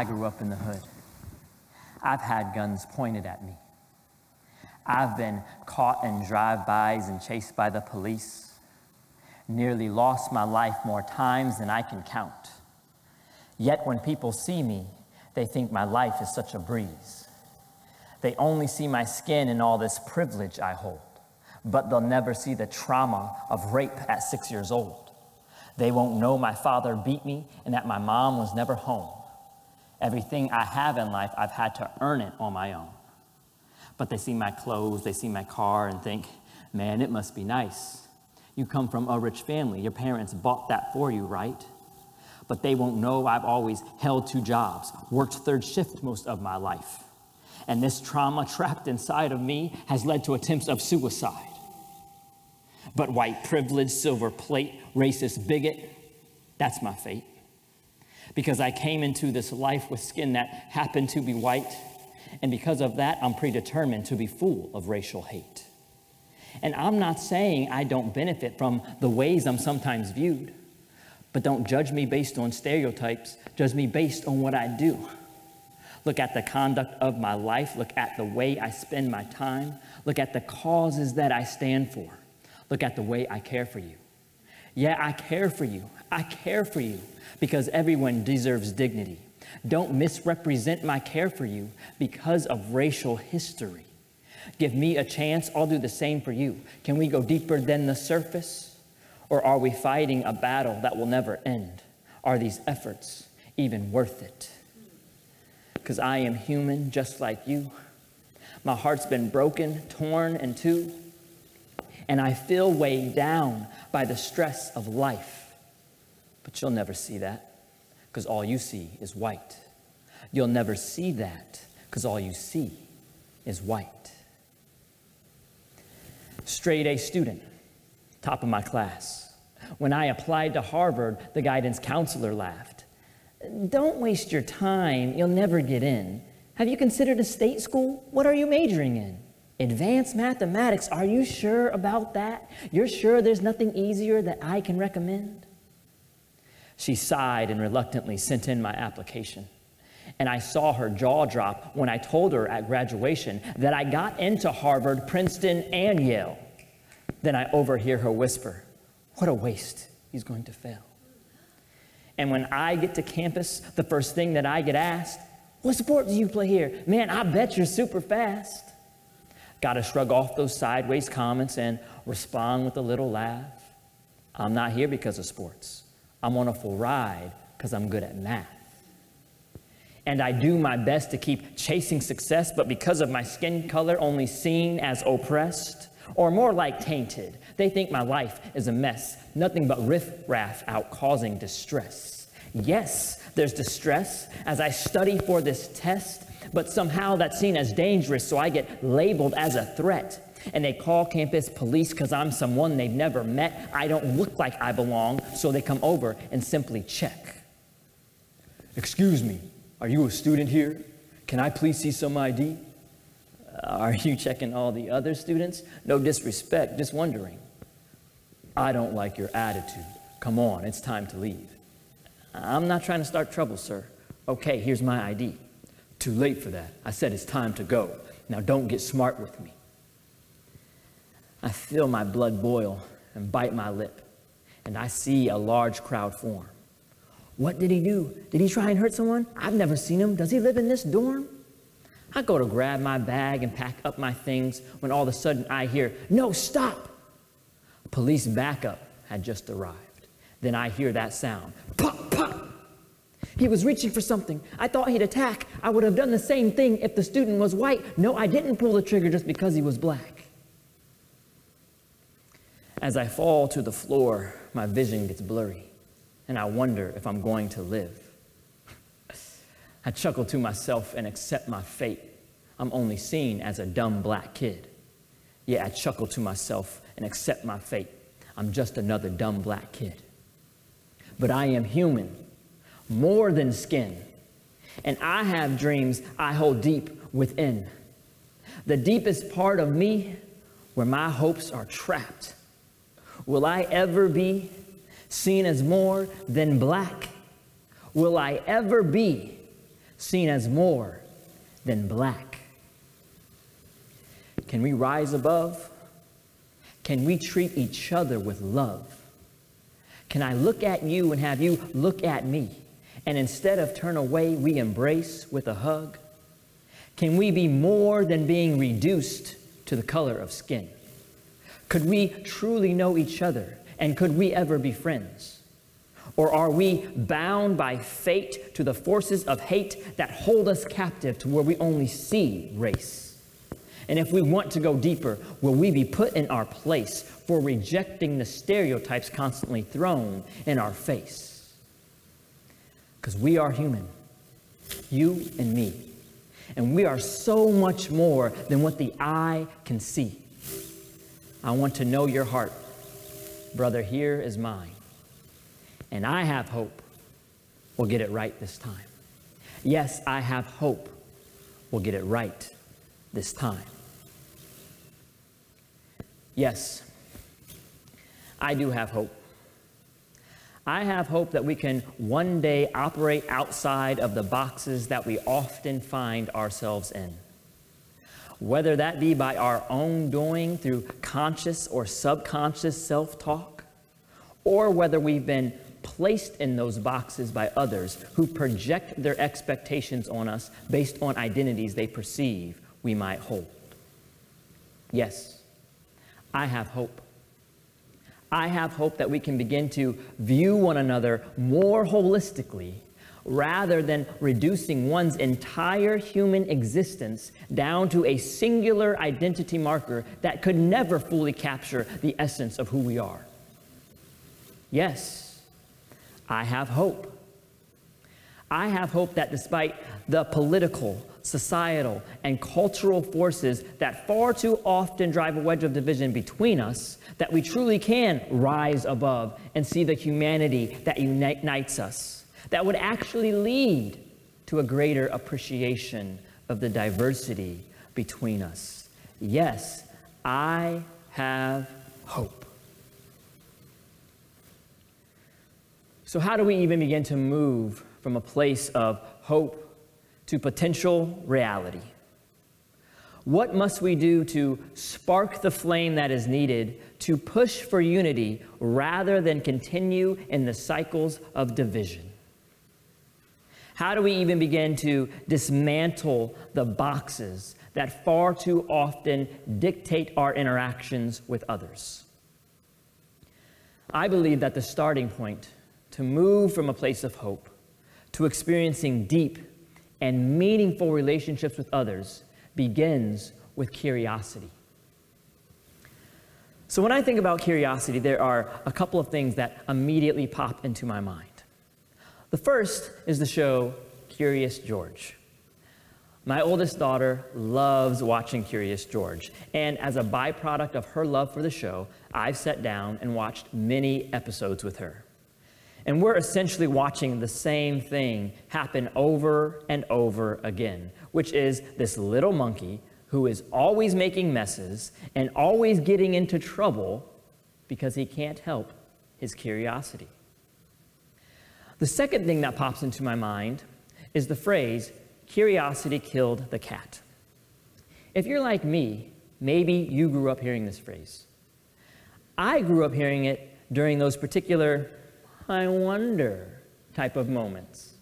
I grew up in the hood. I've had guns pointed at me. I've been caught in drive-bys and chased by the police. Nearly lost my life more times than I can count. Yet when people see me, they think my life is such a breeze. They only see my skin and all this privilege I hold, but they'll never see the trauma of rape at 6 years old. They won't know my father beat me and that my mom was never home. Everything I have in life, I've had to earn it on my own. But they see my clothes, they see my car and think, man, it must be nice. You come from a rich family. Your parents bought that for you, right? But they won't know I've always held 2 jobs, worked 3rd shift most of my life. And this trauma trapped inside of me has led to attempts of suicide. But white privilege, silver plate, racist bigot, that's my fate. Because I came into this life with skin that happened to be white, and because of that, I'm predetermined to be full of racial hate. And I'm not saying I don't benefit from the ways I'm sometimes viewed, but don't judge me based on stereotypes, judge me based on what I do. Look at the conduct of my life, look at the way I spend my time, look at the causes that I stand for, look at the way I care for you. Yeah, I care for you. I care for you because everyone deserves dignity. Don't misrepresent my care for you because of racial history. Give me a chance, I'll do the same for you. Can we go deeper than the surface? Or are we fighting a battle that will never end? Are these efforts even worth it? Because I am human just like you. My heart's been broken, torn in two, and I feel weighed down by the stress of life. But you'll never see that because all you see is white. You'll never see that because all you see is white. Straight A student, top of my class. When I applied to Harvard, the guidance counselor laughed. Don't waste your time, you'll never get in. Have you considered a state school? What are you majoring in? Advanced mathematics, are you sure about that? You're sure there's nothing easier that I can recommend? She sighed and reluctantly sent in my application. And I saw her jaw drop when I told her at graduation that I got into Harvard, Princeton, and Yale. Then I overhear her whisper, what a waste, he's going to fail. And when I get to campus, the first thing that I get asked, what sport do you play here? Man, I bet you're super fast. Gotta shrug off those sideways comments and respond with a little laugh. I'm not here because of sports. I'm on a full ride because I'm good at math. And I do my best to keep chasing success, but because of my skin color, only seen as oppressed, or more like tainted. They think my life is a mess, nothing but riff-raff out causing distress. Yes, there's distress as I study for this test, but somehow that's seen as dangerous, so I get labeled as a threat. And they call campus police because I'm someone they've never met. I don't look like I belong, so they come over and simply check. Excuse me, are you a student here? Can I please see some ID? Are you checking all the other students? No disrespect, just wondering. I don't like your attitude. Come on, it's time to leave. I'm not trying to start trouble, sir. Okay, here's my ID. Too late for that. I said it's time to go. Now don't get smart with me. I feel my blood boil and bite my lip, and I see a large crowd form. What did he do? Did he try and hurt someone? I've never seen him. Does he live in this dorm? I go to grab my bag and pack up my things when all of a sudden I hear, no, stop! Police backup had just arrived. Then I hear that sound, pop, pop! He was reaching for something. I thought he'd attack. I would have done the same thing if the student was white. No, I didn't pull the trigger just because he was black. As I fall to the floor, my vision gets blurry, and I wonder if I'm going to live. I chuckle to myself and accept my fate. I'm only seen as a dumb black kid. Yeah, I chuckle to myself and accept my fate. I'm just another dumb black kid. But I am human, more than skin. And I have dreams I hold deep within. The deepest part of me where my hopes are trapped. Will I ever be seen as more than black? Will I ever be seen as more than black? Can we rise above? Can we treat each other with love? Can I look at you and have you look at me? And instead of turn away, we embrace with a hug? Can we be more than being reduced to the color of skin? Could we truly know each other? And could we ever be friends? Or are we bound by fate to the forces of hate that hold us captive to where we only see race? And if we want to go deeper, will we be put in our place for rejecting the stereotypes constantly thrown in our face? Because we are human, you and me. And we are so much more than what the eye can see. I want to know your heart. Brother, here is mine. And I have hope we'll get it right this time. Yes, I have hope we'll get it right this time. Yes, I do have hope. I have hope that we can one day operate outside of the boxes that we often find ourselves in. Whether that be by our own doing through conscious or subconscious self-talk, or whether we've been placed in those boxes by others who project their expectations on us based on identities they perceive we might hold. Yes, I have hope. I have hope that we can begin to view one another more holistically rather than reducing one's entire human existence down to a singular identity marker that could never fully capture the essence of who we are. Yes, I have hope. I have hope that despite the political, societal, and cultural forces that far too often drive a wedge of division between us, that we truly can rise above and see the humanity that unites us, that would actually lead to a greater appreciation of the diversity between us. Yes, I have hope. So how do we even begin to move from a place of hope to potential reality? What must we do to spark the flame that is needed to push for unity rather than continue in the cycles of division? How do we even begin to dismantle the boxes that far too often dictate our interactions with others? I believe that the starting point to move from a place of hope to experiencing deep and meaningful relationships with others begins with curiosity. So when I think about curiosity, there are a couple of things that immediately pop into my mind. The first is the show Curious George. My oldest daughter loves watching Curious George, and as a byproduct of her love for the show, I've sat down and watched many episodes with her. And we're essentially watching the same thing happen over and over again, which is this little monkey who is always making messes and always getting into trouble because he can't help his curiosity. The second thing that pops into my mind is the phrase, curiosity killed the cat. If you're like me, maybe you grew up hearing this phrase. I grew up hearing it during those particular I wonder type of moments.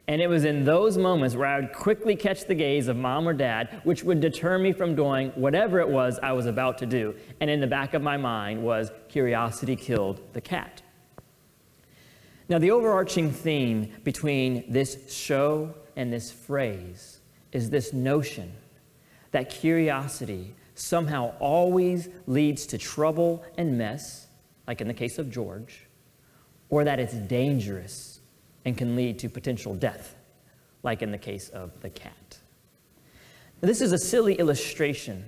And it was in those moments where I would quickly catch the gaze of mom or dad, which would deter me from doing whatever it was I was about to do. And in the back of my mind was, curiosity killed the cat. Now, the overarching theme between this show and this phrase is this notion that curiosity somehow always leads to trouble and mess, like in the case of George, or that it's dangerous and can lead to potential death, like in the case of the cat. Now, this is a silly illustration,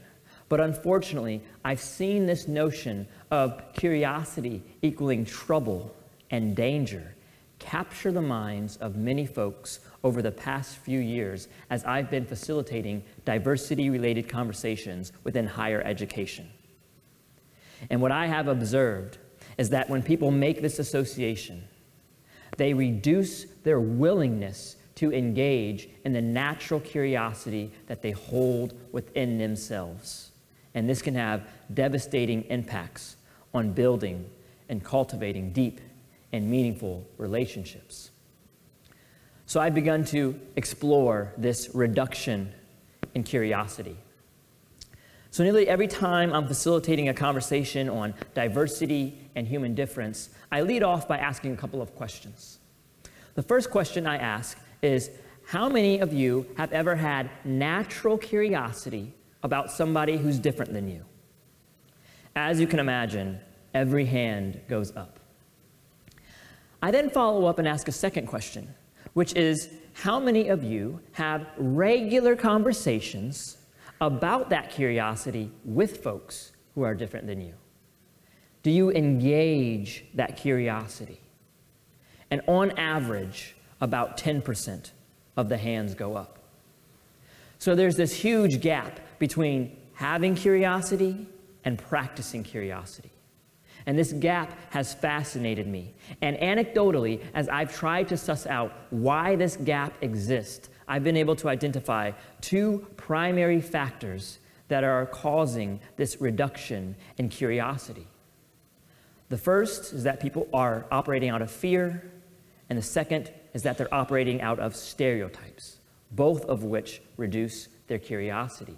but unfortunately, I've seen this notion of curiosity equaling trouble and danger capture the minds of many folks over the past few years as I've been facilitating diversity-related conversations within higher education. And what I have observed is that when people make this association, they reduce their willingness to engage in the natural curiosity that they hold within themselves. And this can have devastating impacts on building and cultivating deep and meaningful relationships. So I've begun to explore this reduction in curiosity. So nearly every time I'm facilitating a conversation on diversity and human difference, I lead off by asking a couple of questions. The first question I ask is, how many of you have ever had natural curiosity about somebody who's different than you? As you can imagine, every hand goes up. I then follow up and ask a second question, which is, how many of you have regular conversations about that curiosity with folks who are different than you? Do you engage that curiosity? And on average, about 10% of the hands go up. So there's this huge gap between having curiosity and practicing curiosity. And this gap has fascinated me. And anecdotally, as I've tried to suss out why this gap exists, I've been able to identify two primary factors that are causing this reduction in curiosity. The first is that people are operating out of fear, and the second is that they're operating out of stereotypes, both of which reduce their curiosity.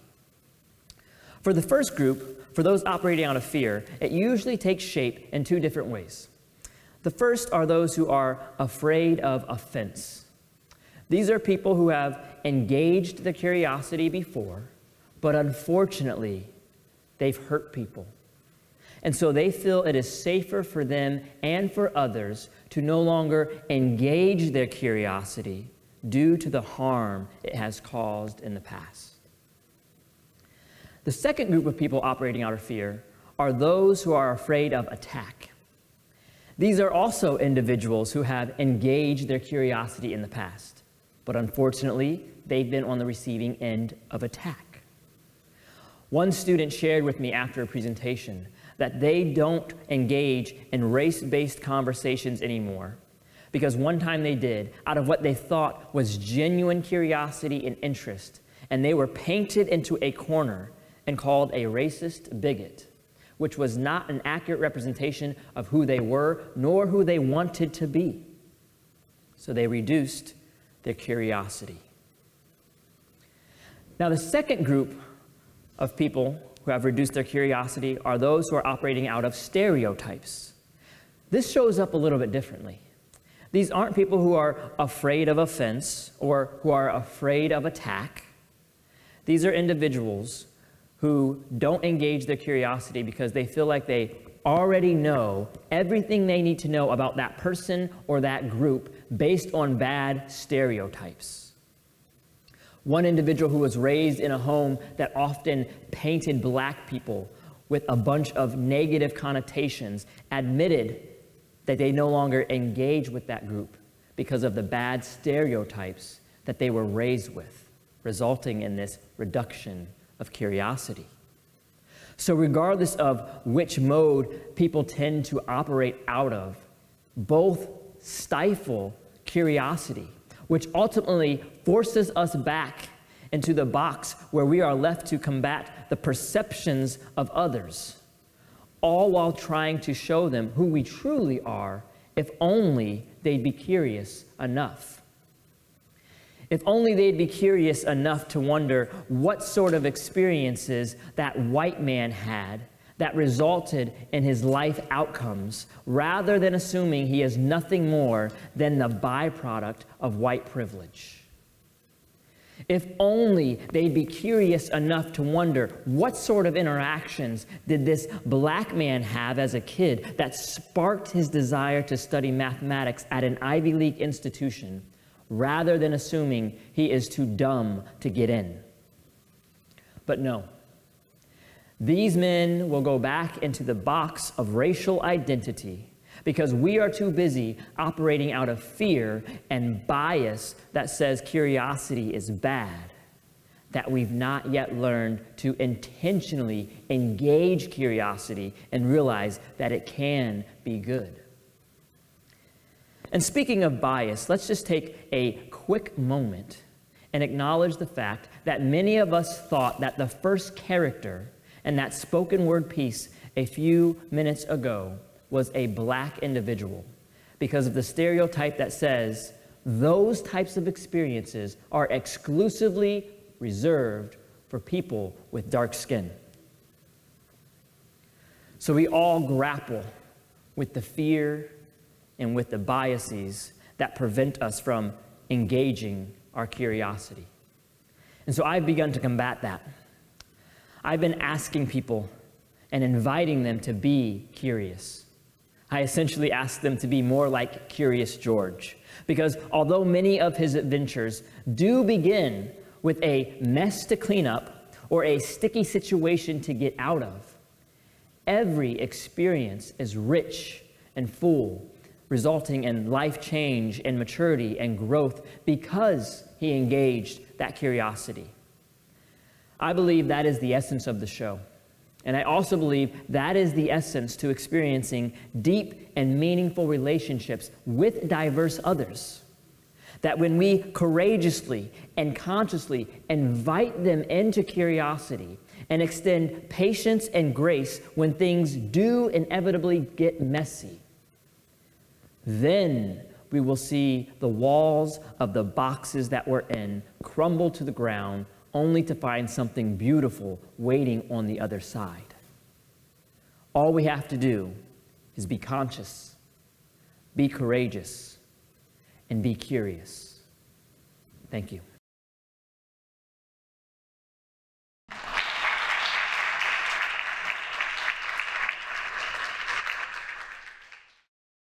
For the first group, for those operating out of fear, it usually takes shape in two different ways. The first are those who are afraid of offense. These are people who have engaged their curiosity before, but unfortunately, they've hurt people. And so they feel it is safer for them and for others to no longer engage their curiosity due to the harm it has caused in the past. The second group of people operating out of fear are those who are afraid of attack. These are also individuals who have engaged their curiosity in the past, but unfortunately, they've been on the receiving end of attack. One student shared with me after a presentation that they don't engage in race-based conversations anymore because one time they did, out of what they thought was genuine curiosity and interest, and they were painted into a corner and called a racist bigot, which was not an accurate representation of who they were nor who they wanted to be. So they reduced their curiosity. Now, the second group of people who have reduced their curiosity are those who are operating out of stereotypes. This shows up a little bit differently. These aren't people who are afraid of offense or who are afraid of attack. These are individuals who don't engage their curiosity because they feel like they already know everything they need to know about that person or that group based on bad stereotypes. One individual who was raised in a home that often painted black people with a bunch of negative connotations admitted that they no longer engage with that group because of the bad stereotypes that they were raised with, resulting in this reduction of curiosity. So regardless of which mode people tend to operate out of, both stifle curiosity, which ultimately forces us back into the box where we are left to combat the perceptions of others, all while trying to show them who we truly are, if only they'd be curious enough. If only they'd be curious enough to wonder what sort of experiences that white man had that resulted in his life outcomes, rather than assuming he is nothing more than the byproduct of white privilege. If only they'd be curious enough to wonder what sort of interactions did this black man have as a kid that sparked his desire to study mathematics at an Ivy League institution, rather than assuming he is too dumb to get in. But no. These men will go back into the box of racial identity because we are too busy operating out of fear and bias that says curiosity is bad, that we've not yet learned to intentionally engage curiosity and realize that it can be good. And speaking of bias, let's just take a quick moment and acknowledge the fact that many of us thought that the first character in that spoken word piece a few minutes ago was a black individual because of the stereotype that says those types of experiences are exclusively reserved for people with dark skin. So we all grapple with the fear and with the biases that prevent us from engaging our curiosity. And so I've begun to combat that. I've been asking people and inviting them to be curious. I essentially asked them to be more like Curious George, because although many of his adventures do begin with a mess to clean up or a sticky situation to get out of, every experience is rich and full, resulting in life change and maturity and growth because he engaged that curiosity. I believe that is the essence of the show. And I also believe that is the essence to experiencing deep and meaningful relationships with diverse others. That when we courageously and consciously invite them into curiosity and extend patience and grace when things do inevitably get messy, then we will see the walls of the boxes that we're in crumble to the ground, only to find something beautiful waiting on the other side. All we have to do is be conscious, be courageous, and be curious. Thank you.